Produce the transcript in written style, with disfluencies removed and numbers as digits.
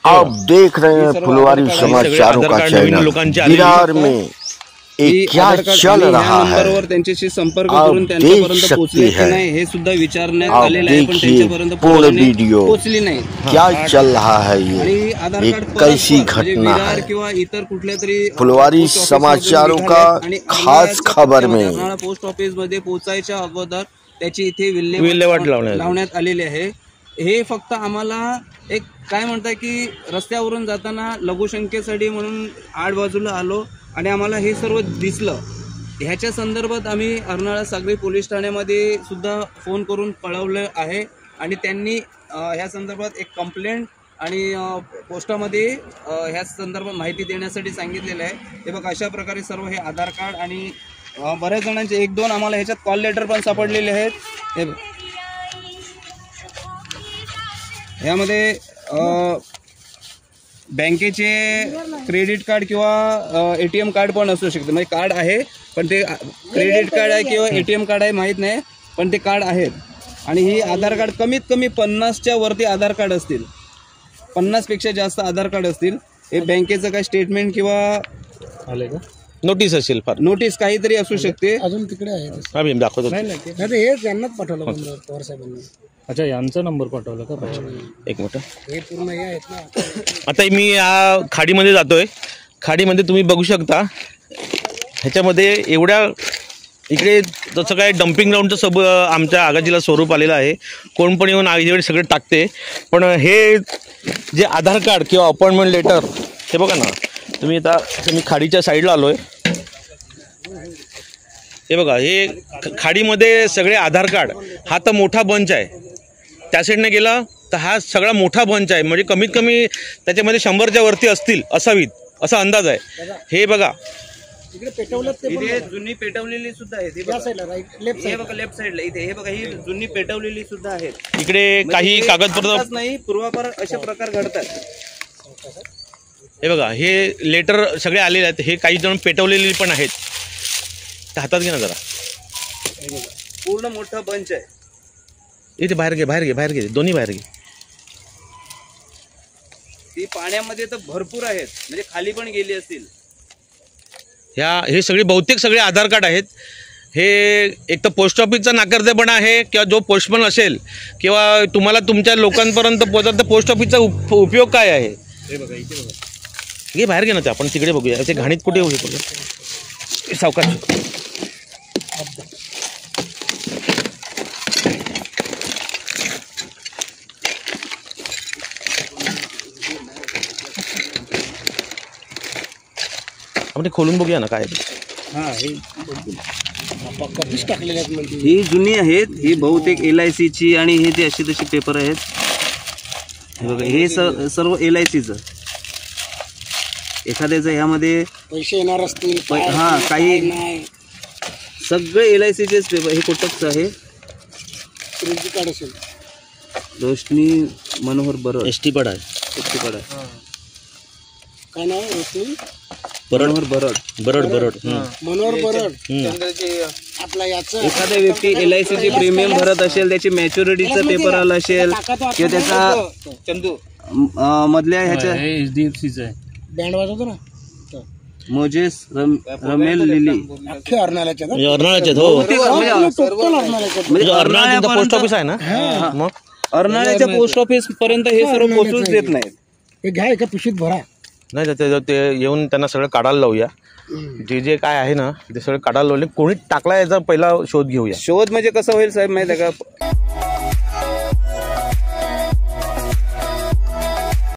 आप देख रहे हैं फुलवारी समाचारों का चैनल। बिहार में क्या चल रहा है त्यांच्याशी संपर्क करून त्यांच्यापर्यंत पोहोचले की नाही हे सुद्धा विचारण्यात आलेलं आहे, पण त्यांच्यापर्यंत पूर्ण वीडियो पोहोचली नाही। क्या चल रहा है ये कैसी घटना है। किंवा इतर कुठल्या तरी फुलवारी समाचारों का खास खबर में पोस्ट ऑफिस मध्ये पोहोचायच्या अगोदर त्याची इथे विल्हेवाट लावण्यात आलेली आहे। हे फक्त आम्हाला एक काय म्हणतात की रस्त्यावरून जाताना लघुशंकेसाठी म्हणून आड बाजूला आलो आणि आम्हाला हे सर्व दिसलं। ह्याच्या संदर्भात आम्ही अर्नाळा सागरी पोलीस ठाण्यामध्ये सुद्धा फोन करून कळवलं आहे आणि त्यांनी ह्या संदर्भात एक कंप्लेंट आणि पोस्टामध्ये ह्या संदर्भात माहिती देण्यासाठी सांगितलेलं आहे। हे बघा अशा प्रकारे सर्व हे आधार कार्ड आणि बऱ्याच जणांचे एक दोन आम्हाला ह्याच्यात कॉल लेटर पण सापडलेले आहेत। हे यामध्ये बँकेचे क्रेडिट कार्ड किंवा ATM कार्ड पण असू शकते। म्हणजे कार्ड आहे पण ते क्रेडिट कार्ड आहे किंवा ATM कार्ड आहे माहीत नाही, पण ते कार्ड आहेत। आणि ही आधार कार्ड कमीत कमी 50च्या वरती आधार कार्ड असतील, 50 पेक्षा जास्त आधार कार्ड असतील। हे बँकेचं काय स्टेटमेंट किंवा आले का नोटीस असेल, फार नोटीस काहीतरी असू शकते। अजून तिकडे आहे आम्ही दाखवतो नाही हे त्यांनाच पाठवलं पवार साहेबांनी। अच्छा यांचा नंबर पाठवला का? एक मिनिट, हे पूर्ण हे आहेत ना। आता मी या खाडीमध्ये जातोय। खाडीमध्ये तुम्ही बघू शकता ह्याच्यामध्ये एवढ्या इकडे जसं काय डम्पिंग ग्राउंडचं आमच्या आगाजीला स्वरूप आलेलं आहे। कोण पण येऊन आगीकडे सगळे टाकते, पण हे जे आधार कार्ड किंवा अपॉइंटमेंट लेटर हे बघा ना तुम्ही। आता मी खाडीच्या साईडला आलो आहे, हे बघा हे खाडीमध्ये सगळे आधार कार्ड। हा तर मोठा बंच आहे, त्या साईडने गेला तर हा सगळा मोठा बंच आहे। म्हणजे कमीत कमी त्याच्यामध्ये 100च्या वरती असतील असावीत असा अंदाज आहे। हे बघा इथे जुनी पेटवलेली सुद्धा आहे, हे बघा लेफ्ट साईडला इथे हे बघा ही जुनी पेटवलेली सुद्धा आहे। इकडे काही कागदपत्र नाही, पूर्वापार अशा प्रकार घडतात। हे बघा हे लेटर सगळे आलेले आहेत, हे काही जण पेटवलेली पण आहेत। हातात घे ना जरा, पूर्ण मोठा बंच आहे। इथे बाहेर घे दोन्ही बाहेर घे। ती पाण्यामध्ये तर भरपूर आहेत, म्हणजे खाली पण गेली असतील। हे सगळे बहुतेक सगळे आधार कार्ड आहेत। हे एक तर पोस्ट ऑफिसचा नाकर्तेपणा आहे किंवा जो पोस्टमन असेल किंवा तुम्हाला तुमच्या लोकांपर्यंत पोहोचत तर पोस्ट ऑफिसचा उपयोग काय आहे। हे बघा इथे बघा, हे बाहेर घे ना, ते आपण तिकडे बघूया ते घाणीत कुठे होऊ शकतो। सावकाश आपण खोलून बघूया ना काय। ही जुनी आहेत, ही बहुतेक LICची आणि हे जे अशी तशी पेपर आहेत। हे बघा हे सर्व LICचं एखाद्याचं ह्यामध्ये पैसे येणार असतील हा काही सगळे LICचेच पेपर। हे कोटकचं आहे, क्रेडिट कार्ड असेल। रोशनी मनोहर बरड ST पाडा काय नाव आहे रोशनी मनोहर बरड मनोहर बरड आपला याचं एखाद्या व्यक्ती LICची प्रीमियम भरत असेल, त्याची मॅच्युरिटीचा पेपर आला असेल किंवा त्याचा चंदू मधल्या ह्याच्या HDFCचा आहे बँड वाजवतो ना मोजेस रमेल लिली अख्खे अर्नाळ्याच्या म्हणजे अर्नाळ्याचा पोस्ट ऑफिस आहे ना, मग अर्नाळ्याच्या पोस्ट ऑफिस पर्यंत हे सर्व पोहोचूच देत नाहीत। हे घ्या एका पिशवीत भरा, नाही ते येऊन त्यांना सगळं काढायला लावूया। जे काय आहे ना ते सगळं काढायला लावले, कोणी टाकला याचा पहिला शोध घेऊया। शोध म्हणजे कसं होईल साहेब माहिती आहे का?